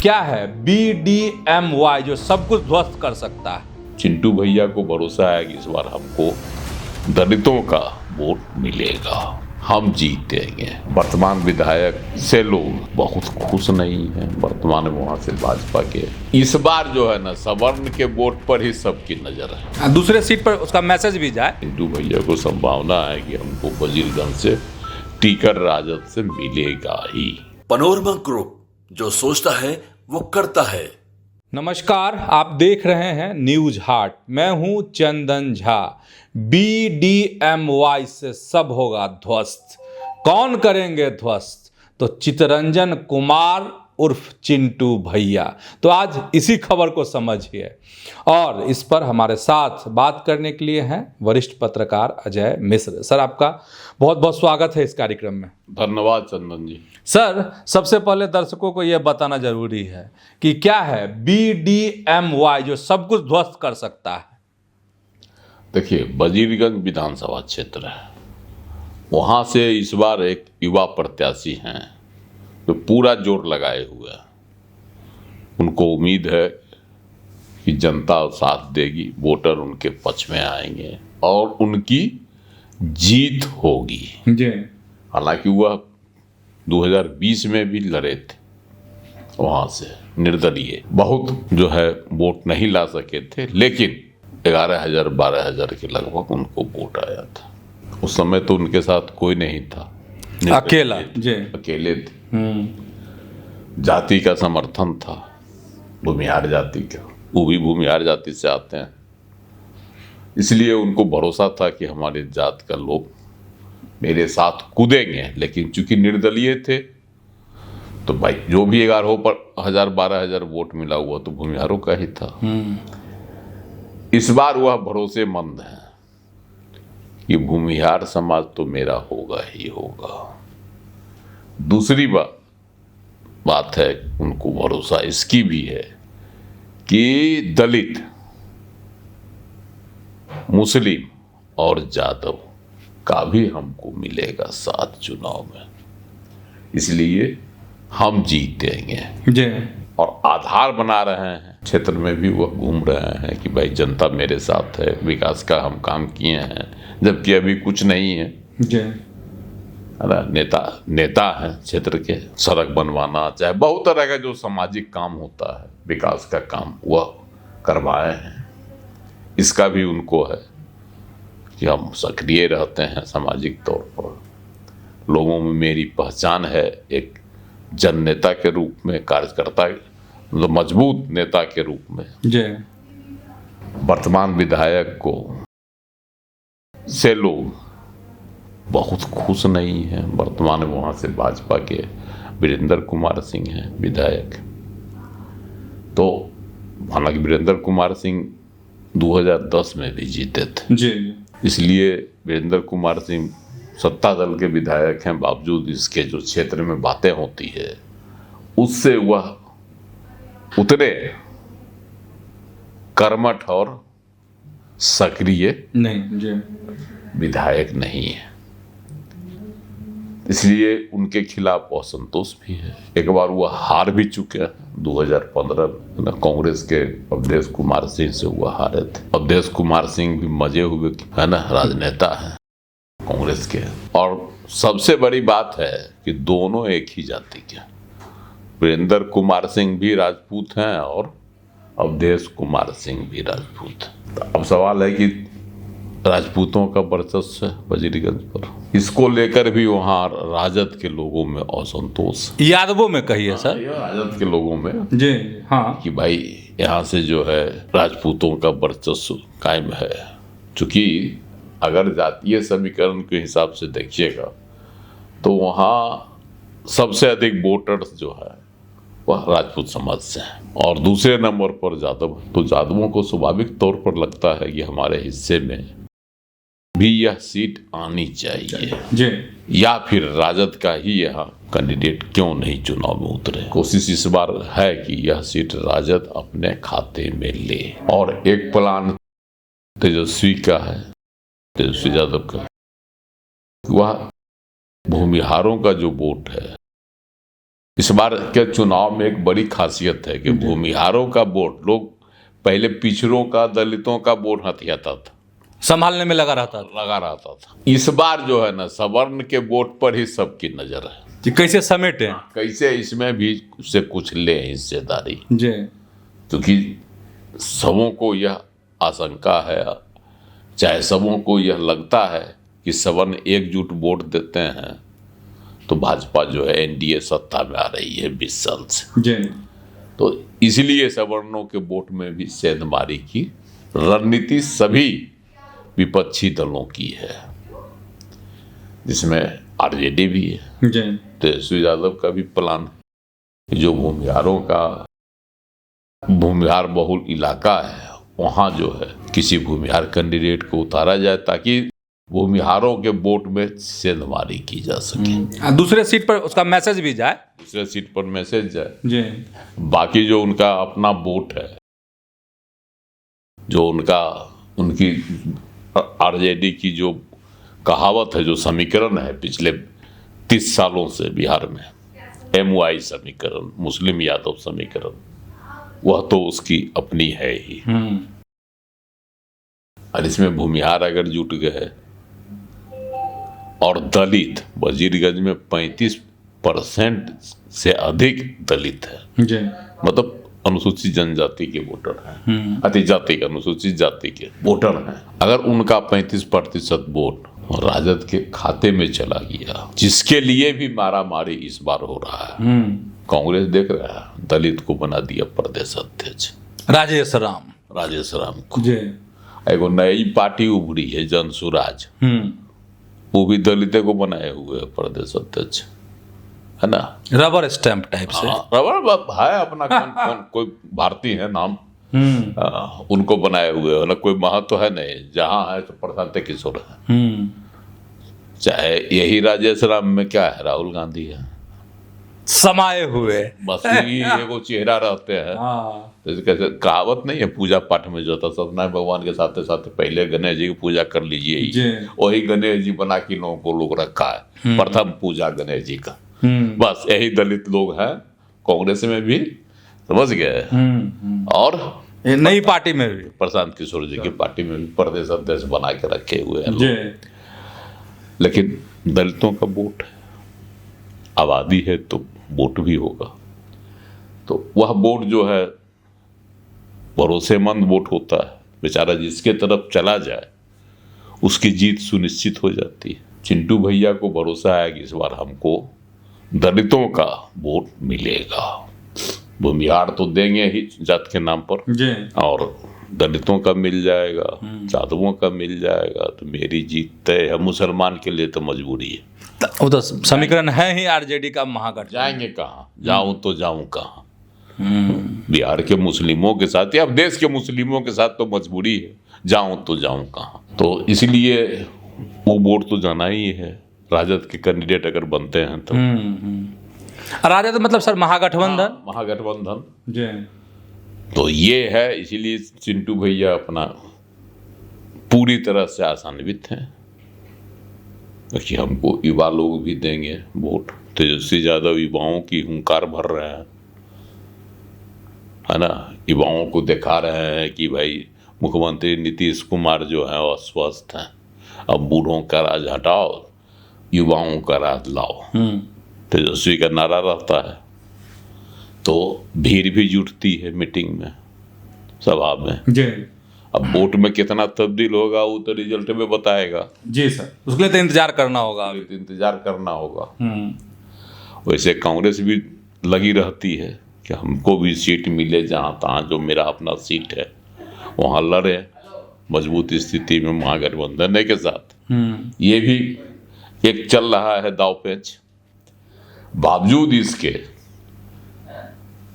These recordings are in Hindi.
क्या है BDMY जो सब कुछ ध्वस्त कर सकता है? चिंटू भैया को भरोसा है कि इस बार हमको दलितों का वोट मिलेगा, हम जीतेंगे। वर्तमान विधायक से लोग बहुत खुश नहीं हैं, वर्तमान में वहां से भाजपा के इस बार जो है ना सवर्ण के वोट पर ही सबकी नजर है। दूसरे सीट पर उसका मैसेज भी जाए। चिंटू भैया को संभावना है कि हमको वजीरगंज से टिकट राजद से मिलेगा ही। पनोरमा ग्रुप, जो सोचता है वो करता है। नमस्कार, आप देख रहे हैं न्यूज हाट। मैं हूं चंदन झा। BDMY से सब होगा ध्वस्त। कौन करेंगे ध्वस्त? तो चितरंजन कुमार उर्फ चिंटू भैया। तो आज इसी खबर को समझिए। और इस पर हमारे साथ बात करने के लिए हैं वरिष्ठ पत्रकार अजय मिश्र। सर, आपका बहुत बहुत स्वागत है इस कार्यक्रम में। धन्यवाद चंदन जी। सर, सबसे पहले दर्शकों को यह बताना जरूरी है कि क्या है BDMY जो सब कुछ ध्वस्त कर सकता है। देखिए, वजीरगंज विधानसभा क्षेत्र है, वहां से इस बार एक युवा प्रत्याशी हैं तो पूरा जोर लगाए हुए हैं। उनको उम्मीद है कि जनता साथ देगी, वोटर उनके पक्ष में आएंगे और उनकी जीत होगी जी। हालांकि वह 2020 में भी लड़े थे, वहां से निर्दलीय बहुत जो है वोट नहीं ला सके थे, लेकिन 11,000-12,000 के लगभग उनको वोट आया था। उस समय तो उनके साथ कोई नहीं था, अकेला जी, अकेले थे। जाति का समर्थन था, भूमिहार जाति का, वो भी भूमिहार जाति से आते हैं, इसलिए उनको भरोसा था कि हमारे जात का लोग मेरे साथ कूदेंगे। लेकिन चूंकि निर्दलीय थे तो भाई जो भी 11,000-12,000 वोट मिला हुआ तो भूमिहारों का ही था। इस बार वह भरोसेमंद है कि भूमिहार समाज तो मेरा होगा ही होगा। दूसरी बात है, उनको भरोसा इसकी भी है कि दलित, मुस्लिम और जादव का भी हमको मिलेगा साथ चुनाव में, इसलिए हम जीतेंगे जी। और आधार बना रहे हैं। क्षेत्र में भी वह घूम रहे हैं कि भाई जनता मेरे साथ है, विकास का हम काम किए हैं, जबकि अभी कुछ नहीं है जी। नेता है क्षेत्र के, सड़क बनवाना चाहे बहुत तरह का जो सामाजिक काम होता है, विकास का काम वह करवाए हैं। इसका भी उनको है कि हम सक्रिय रहते हैं सामाजिक तौर पर, लोगों में मेरी पहचान है एक जन नेता के रूप में, कार्यकर्ता मतलब मजबूत नेता के रूप में। जी। वर्तमान विधायक को से लोग बहुत खुश नहीं हैं। वर्तमान में वहां से भाजपा के वीरेंद्र कुमार सिंह हैं विधायक। तो हालांकि वीरेंद्र कुमार सिंह 2010 में भी जीते थे जी, इसलिए वीरेंद्र कुमार सिंह सत्ता दल के विधायक हैं, बावजूद इसके जो क्षेत्र में बातें होती है उससे वह उतने कर्मठ और सक्रिय नहीं जी, विधायक नहीं है, इसलिए उनके खिलाफ असंतोष भी है। एक बार वह हार भी चुके हैं 2015 में, कांग्रेस के अवधेश कुमार सिंह से वह हारे थे। अवधेश कुमार सिंह भी मजे हुए है ना, राजनेता है कांग्रेस के। और सबसे बड़ी बात है कि दोनों एक ही जाति के, वीरेंद्र कुमार सिंह भी राजपूत हैं और अवधेश कुमार सिंह भी राजपूत। तो अब सवाल है कि राजपूतों का वर्चस्व है वजीरगंज पर, इसको लेकर भी वहाँ राजद के लोगों में असंतोष, यादवों में कहिए सर, राजद के लोगों में जी हाँ, कि भाई यहाँ से जो है राजपूतों का वर्चस्व कायम है। चूंकि अगर जातीय समीकरण के हिसाब से देखिएगा तो वहाँ सबसे अधिक वोटर्स जो है वह राजपूत समाज से हैं और दूसरे नंबर पर यादव। तो यादवों को स्वाभाविक तौर पर लगता है कि हमारे हिस्से में भी यह सीट आनी चाहिए जी, या फिर राजद का ही यहाँ कैंडिडेट क्यों नहीं चुनाव में उतरे। कोशिश इस बार है कि यह सीट राजद अपने खाते में ले। और एक प्लान तेजस्वी का है, तेजस्वी यादव का, वह भूमिहारों का जो वोट है इस बार के चुनाव में एक बड़ी खासियत है कि भूमिहारों का वोट, लोग पहले पिछड़ों का, दलितों का वोट हथियाता था, संभालने में लगा रहता था। इस बार जो है ना, सवर्ण के वोट पर ही सबकी नजर है कि कैसे समेटे, कैसे इसमें भी से कुछ ले हिस्सेदारी जी। क्योंकि सबों को यह आशंका है, चाहे सबों को यह लगता है कि सवर्ण एकजुट वोट देते हैं तो भाजपा जो है एनडीए सत्ता में आ रही है 20 साल से जी। तो इसलिए सवर्णों के वोट में भी सेंधमारी की रणनीति सभी विपक्षी दलों की है, जिसमें आरजेडी भी है। जी। तेजस्वी यादव का भी प्लान है, जो भूमिहार बहुल इलाका है वहाँ जो है किसी भूमिहार कैंडिडेट को उतारा जाए ताकि भूमिहारों के वोट में सेंधमारी की जा सके, दूसरे सीट पर उसका मैसेज भी जाए, दूसरे सीट पर मैसेज जाए जी। बाकी जो उनका अपना वोट है, जो उनकी आरजेडी की जो कहावत है, जो समीकरण है पिछले 30 सालों से बिहार में, MY समीकरण, मुस्लिम यादव समीकरण, वह तो उसकी अपनी है ही। और इसमें भूमिहार अगर जुट गए और दलित, वजीरगंज में 35% से अधिक दलित है, जी। मतलब अनुसूचित जनजाति के वोटर हैं, अति जाति के, अनुसूचित जाति के वोटर हैं। अगर उनका 35% वोट राजद के खाते में चला गया, जिसके लिए भी मारामारी इस बार हो रहा है, कांग्रेस देख रहा है, दलित को बना दिया प्रदेश अध्यक्ष राजेश राम को। जी। एगो नई पार्टी उभरी है जनसुराज, वो भी दलित को बनाए हुए है प्रदेश अध्यक्ष, है ना, रबर स्टैंप टाइप से। रबर है अपना कौन कोई भारतीय है नाम, उनको बनाए हुए है ना, कोई महत्व है नहीं, जहाँ है तो प्रशांत किशोर है, चाहे यही राजेश राम में क्या है, राहुल गांधी है, समाये हुए बस यही एगो चेहरा रहते हैं। तो कैसे कहावत नहीं है, पूजा पाठ में जो था सत्यनारायण भगवान के साथ साथ पहले गणेश जी की पूजा कर लीजिए ही, वही गणेश जी बना के लोगों को लोग रखा है, प्रथम पूजा गणेश जी का, बस यही दलित लोग हैं कांग्रेस में भी, समझ गए। और नई पार्टी में भी प्रशांत किशोर जी की पार्टी में भी प्रदेश अध्यक्ष बना के रखे हुए हैं। लेकिन दलितों का वोट है, आबादी है तो वोट भी होगा, तो वह वोट जो है भरोसेमंद वोट होता है, बेचारा जिसके तरफ चला जाए उसकी जीत सुनिश्चित हो जाती है। चिंटू भैया को भरोसा है कि इस बार हमको दलितों का वोट मिलेगा, भूमिहार तो देंगे ही जात के नाम पर जी, और दलितों का मिल जाएगा, यादवों का मिल जाएगा, तो मेरी जीत तय है। मुसलमान के लिए तो मजबूरी है, वो तो समीकरण है ही आरजेडी का महागठबंधन। जाएंगे कहाँ, जाऊं तो जाऊं कहाँ, बिहार के मुस्लिमों के साथ या देश के मुस्लिमों के साथ तो मजबूरी है, जाऊं तो जाऊं कहाँ। तो इसलिए वो वोट तो जाना ही है, राजद के कैंडिडेट अगर बनते हैं तो। राजद मतलब सर महागठबंधन, महागठबंधन जी। तो ये है, इसीलिए चिंटू भैया अपना पूरी तरह से आशान्वित हैं कि हमको युवा लोग भी देंगे वोट। तेजस्वी यादव युवाओं की हुंकार भर रहे हैं, है ना, युवाओं को दिखा रहे हैं कि भाई मुख्यमंत्री नीतीश कुमार जो है वो स्वस्थ हैं, अब बूढ़ों का राज हटाओ, युवाओं का राज लाओ, तेजस्वी का नारा रहता है। तो भीड़ भी जुटती है मीटिंग में, सभा में जी। अब वोट में कितना तब्दील होगा वो तो रिजल्ट में बताएगा जी सर, उसके लिए तो इंतजार करना होगा, इंतजार करना होगा। वैसे कांग्रेस भी लगी रहती है कि हमको भी सीट मिले, जहाँ तहाँ जो मेरा अपना सीट है वहाँ लड़े मजबूत स्थिति में महागठबंधन के साथ। ये भी एक चल रहा है दाव पेच। बावजूद इसके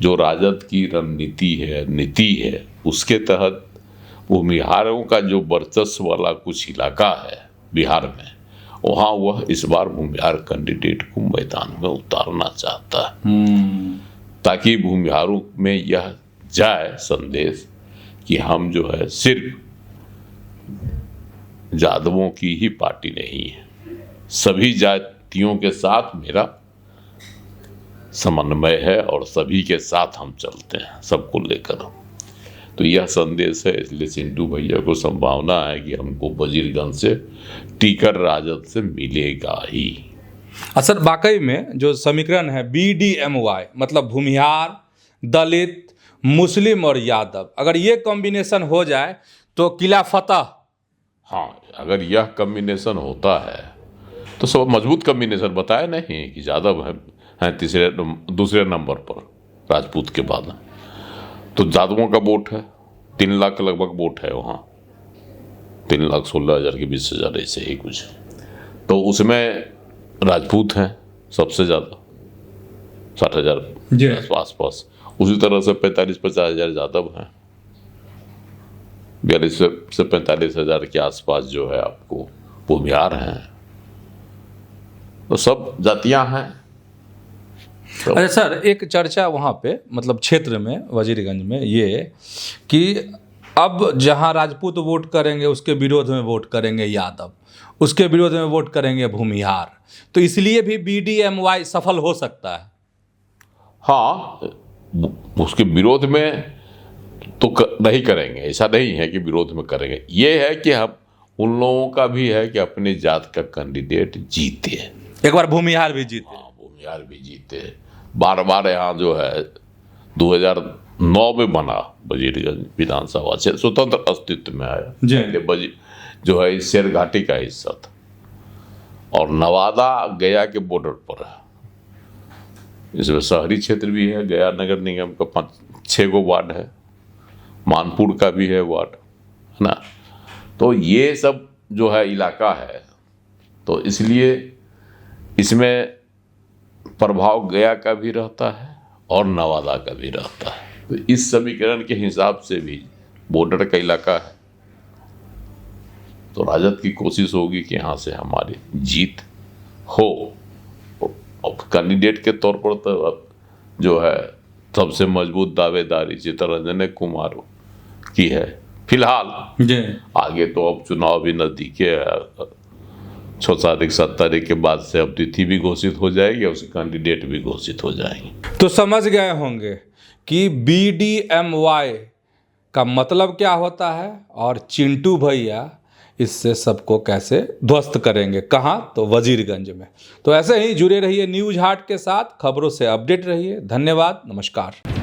जो राजद की रणनीति है, नीति है, उसके तहत भूमिहारों का जो वर्चस्व वाला कुछ इलाका है बिहार में, वहाँ वह इस बार भूमिहार कैंडिडेट को मैदान में उतारना चाहता है, ताकि भूमिहारों में यह जाए संदेश कि हम जो है सिर्फ यादवों की ही पार्टी नहीं है, सभी जातियों के साथ मेरा समन्वय है और सभी के साथ हम चलते हैं, सबको लेकर। तो यह संदेश है, इसलिए चिंटू भैया को संभावना है कि हमको वजीरगंज से टिकट राजद से मिलेगा ही। सर वाकई में जो समीकरण है BDMY मतलब भूमिहार, दलित, मुस्लिम और यादव, अगर ये कॉम्बिनेशन हो जाए तो किला फतह। हाँ, अगर यह कॉम्बिनेशन होता है तो सब मजबूत कॉम्बिनेशन बताया नहीं कि यादव हैं दूसरे नंबर पर राजपूत के बाद। तो यादवों का वोट है 3 लाख के लगभग वोट है वहाँ, 3,16,000 के 20,000 ऐसे ही कुछ। तो उसमें राजपूत हैं सबसे ज़्यादा 60,000 आसपास। उसी तरह से 45-50,000 यादव हैं, 42 से 45,000 के आसपास जो है आपको भूमिहार हैं। तो सब जातियां हैं। अच्छा सर, एक चर्चा वहाँ पे मतलब क्षेत्र में वजीरगंज में ये कि अब जहाँ राजपूत वोट करेंगे उसके विरोध में वोट करेंगे यादव, उसके विरोध में वोट करेंगे भूमिहार, तो इसलिए भी BDMY सफल हो सकता है। हाँ, उसके विरोध में तो नहीं करेंगे, ऐसा नहीं है कि विरोध में करेंगे। ये है कि हम उन लोगों का भी है कि अपने जात का कैंडिडेट जीते, एक बार भूमिहार भी जीते। हाँ, भूमिहार भी जीते। बार बार यहाँ जो है 2009 में बना वजीरगंज विधानसभा से स्वतंत्र अस्तित्व में आया, जो है इस शेर घाटी का हिस्सा था और नवादा गया के बॉर्डर पर है। इसमें शहरी क्षेत्र भी है, गया नगर निगम का 5-6 गो वार्ड है, मानपुर का भी है वार्ड, है ना। तो ये सब जो है इलाका है, तो इसलिए इसमें प्रभाव गया का भी रहता है और नवादा का भी रहता है। तो इस समीकरण के हिसाब से भी बॉर्डर का इलाका है, तो राजद की कोशिश होगी कि यहाँ से हमारी जीत हो। और कैंडिडेट के तौर पर तो अब जो है सबसे मजबूत दावेदारी चितरंजन कुमार की है फिलहाल। आगे तो अब चुनाव भी नजदीक है, 6 तारीख 7 तारीख के बाद से अब तिथि भी घोषित हो जाएगी और उसके कैंडिडेट भी घोषित हो जाएंगे। तो समझ गए होंगे कि BDMY का मतलब क्या होता है और चिंटू भैया इससे सबको कैसे ध्वस्त करेंगे, कहाँ, तो वजीरगंज में। तो ऐसे ही जुड़े रहिए न्यूज़ हाट के साथ, खबरों से अपडेट रहिए। धन्यवाद, नमस्कार।